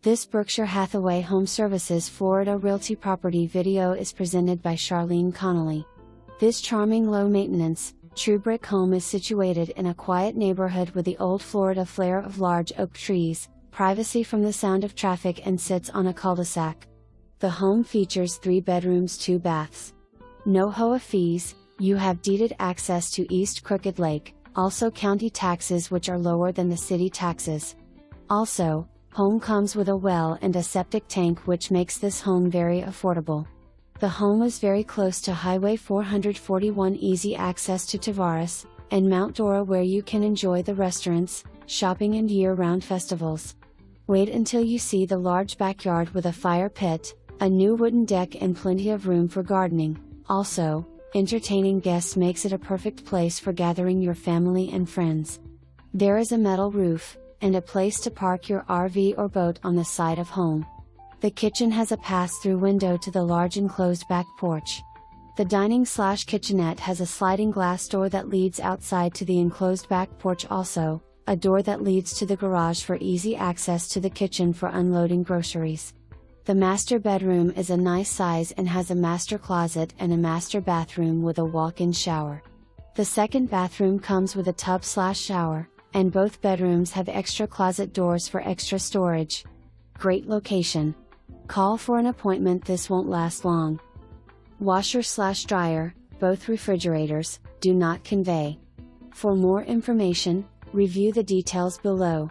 This Berkshire Hathaway HomeServices Florida Realty property video is presented by Charlene Connolly. This charming low-maintenance, true brick home is situated in a quiet neighborhood with the old Florida flair of large oak trees, privacy from the sound of traffic, and sits on a cul-de-sac. The home features 3 bedrooms, 2 baths. No HOA fees, you have deeded access to East Crooked Lake, also county taxes which are lower than the city taxes. Also, home comes with a well and a septic tank which makes this home very affordable. The home is very close to Highway 441, easy access to Tavares, and Mount Dora where you can enjoy the restaurants, shopping and year-round festivals. Wait until you see the large backyard with a fire pit, a new wooden deck and plenty of room for gardening. Also, entertaining guests makes it a perfect place for gathering your family and friends. There is a metal roof, and a place to park your RV or boat on the side of home. The kitchen has a pass-through window to the large enclosed back porch. The dining/kitchenette has a sliding glass door that leads outside to the enclosed back porch, also a door that leads to the garage for easy access to the kitchen for unloading groceries. The master bedroom is a nice size and has a master closet and a master bathroom with a walk-in shower. The second bathroom comes with a tub/shower, and both bedrooms have extra closet doors for extra storage. Great location. Call for an appointment, this won't last long. Washer/dryer, both refrigerators, do not convey. For more information, review the details below.